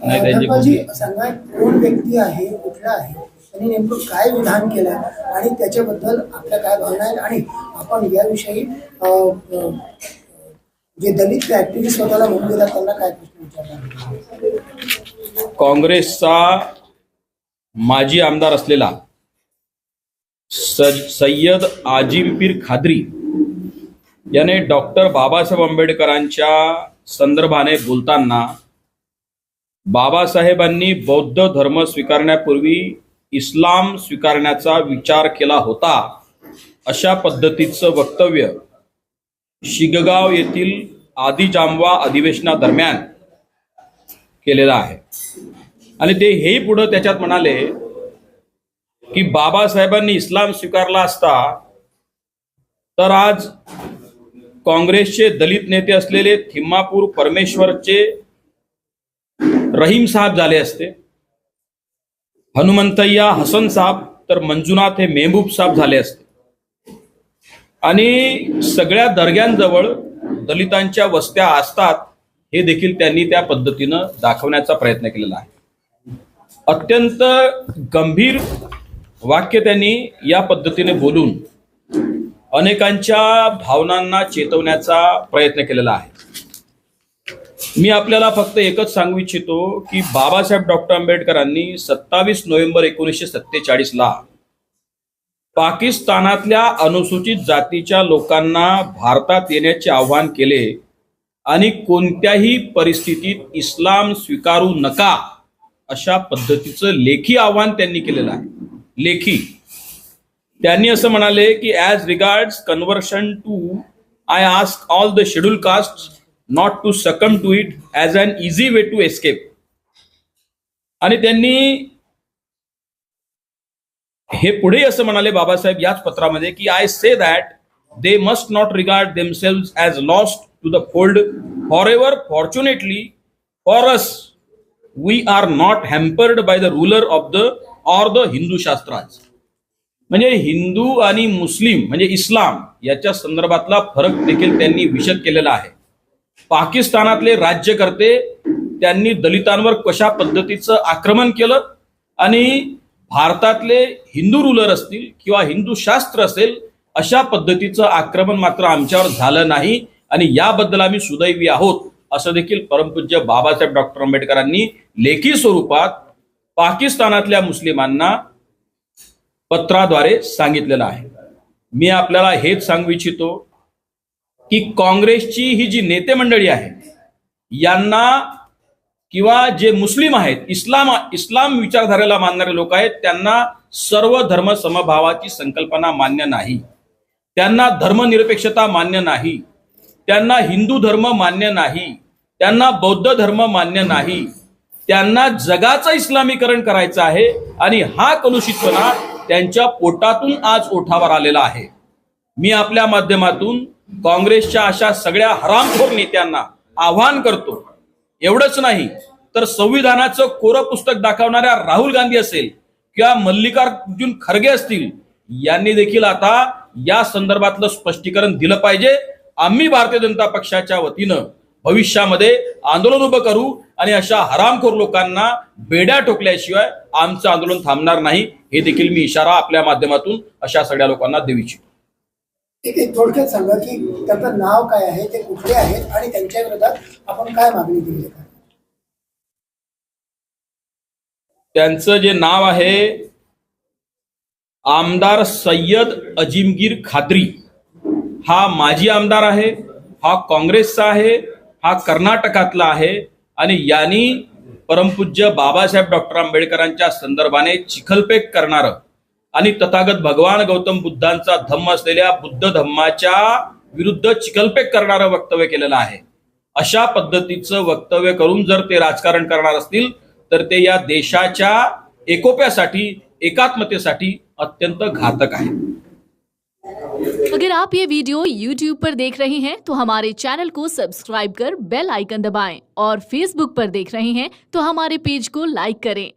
नाही त्यांची धनपालजी सांगा, कोण व्यक्ती आहे, कुठला आहे, त्यांनी नेमकं काय विधान केलं आणि त्याच्याबद्दल आपल्या काय भावना आहेत आणि आपण याविषयी जे दलित ऍक्टिव्हिस्ट स्वतःला म्हणून देतात त्यांना काय प्रश्न विचारणार? काँग्रेसचा माजी आमदार असलेला सय्यद आजिम खाद्री याने डॉक्टर बाबासाहेब आंबेडकरांच्या संदर्भाने बोलताना बाबासाहेबांनी बौद्ध धर्म स्वीकारण्यापूर्वी इस्लाम स्वीकारण्याचा विचार केला होता अशा पद्धतीचं वक्तव्य शिगगाव येथील आदिजांबवा अधिवेशनादरम्यान केलेलं आहे. आणि ते हेही पुढे त्याच्यात म्हणाले की बाबासाहेबांनी इस्लाम स्वीकारला असता तर आज काँग्रेसचे दलित नेते असलेले थिम्मापूर परमेश्वरचे रहीम साहब झाले असते, हनुमंतय्या हसन साहब तर मंजुनाथ हे मेहबूब साहब झाले असते आणि सगळ्या दर्ग्यांजवळ दलितांच्या वस्त्या असतात हे देखील त्यांनी त्या पद्धतीनं दाखवण्याचा प्रयत्न केलेला आहे. अत्यंत गंभीर वाक्य त्यांनी या पद्धतीने बोलून अनेकांच्या भावनांना चेतवण्याचा प्रयत्न केलेला आहे. मी आपल्याला फक्त एकच सांगू इच्छितो की बाबासाहेब डॉक्टर आंबेडकरांनी 27 नोव्हेंबर 1947 ला पाकिस्तानातल्या अनुसूचित जातीच्या लोकांना भारतात येण्याचे आवाहन केले आणि कोणत्याही परिस्थितीत इस्लाम स्वीकारू नका अशा पद्धतीचं लेखी आवाहन त्यांनी केलेलं आहे. लेखी त्यांनी असं म्हणाले की as regards conversion to I ask all the scheduled caste not to succumb to it as an easy way to escape. आणि त्यांनी हे पुढे असं म्हणाले बाबासाहेब याच पत्रामध्ये की I say that they must not regard themselves as lost to the fold for ever. Fortunately for us we are not hampered by the ruler of the or the Hindu शास्त्राज. म्हणजे हिंदू आणि मुस्लिम म्हणजे इस्लाम याच्या संदर्भातला फरक देखील त्यांनी विशद केलेला आहे. पाकिस्तानातले राज्यकर्ते त्यांनी दलितांवर कशा पद्धतीचं आक्रमण केलं आणि भारतातले हिंदू रुलर असतील किंवा हिंदू शास्त्र असेल अशा पद्धतीचं आक्रमण मात्र आमच्यावर झालं नाही आणि याबद्दल आम्ही सुदैवी आहोत असं देखील परमपूज्य बाबासाहेब डॉक्टर आंबेडकरांनी लेखी स्वरूपात पाकिस्तानातल्या मुस्लिमांना पत्राद्वारे सांगितलेलं आहे. मी आपल्याला हेच सांगू इच्छितो की काँग्रेसची ही जी नेते मंडळी आहे यांना किंवा जे मुस्लिम आहेत इस्लाम विचारधारेला मानणारे लोक आहेत त्यांना सर्व धर्म समभावाची संकल्पना मान्य नाही, त्यांना धर्मनिरपेक्षता मान्य नाही, त्यांना हिंदू धर्म मान्य नाही, त्यांना बौद्ध धर्म मान्य नाही, त्यांना जगाचं इस्लामीकरण करायचं आहे आणि हा कलुषितपणा त्यांच्या पोटातून आज ओठावर आलेला आहे. मी आपल्या माध्यमातून काँग्रेसच्या अशा सगळ्या हरामखोर नेत्यांना आवाहन करतो, एवढंच नाही तर संविधानाचं कोरं पुस्तक दाखवणाऱ्या राहुल गांधी असेल किंवा मल्लिकार्जुन खरगे असतील यांनी देखील आता या संदर्भातलं स्पष्टीकरण दिलं पाहिजे. आम्ही भारतीय जनता पक्षाच्या वतीनं भविष्यामध्ये आंदोलन उभं करू आणि अशा हरामखोर लोकांना बेड्या ठोकल्याशिवाय आमचं आंदोलन थांबणार नाही हे देखील मी इशारा आपल्या माध्यमातून अशा सगळ्या लोकांना देऊ इच्छितो. एक थोडक्यात सांगा की त्यांचं नाव काय आहे, ते कुठले आहेत आणि त्यांच्या विरोधात आपण काय मागणी केली आहे? त्यांचं जे नाव आहे आमदार सय्यद अजिमगीर खाद्री. हा माजी आमदार आहे, हा काँग्रेसचा आहे, हा कर्नाटकातला आहे आणि यांनी परमपूज्य बाबासाहेब डॉक्टर आंबेडकरांच्या संदर्भाने चिखलपेक करणारं आणि तथागत भगवान गौतम बुद्धांचा धम्म असलेल्या बुद्ध धम्माच्या विरुद्ध चिखलपेक करणारं वक्तव्य केलेलं आहे. अशा पद्धतीचं वक्तव्य करून जर ते राजकारण करणार असतील तर ते या देशाच्या एकोप्यासाठी एकात्मतेसाठी अत्यंत घातक आहे. अगर आप ये वीडियो YouTube पर देख रहे हैं तो हमारे चैनल को सब्सक्राइब कर बेल आइकन दबाएं और Facebook पर देख रहे हैं तो हमारे पेज को लाइक करें.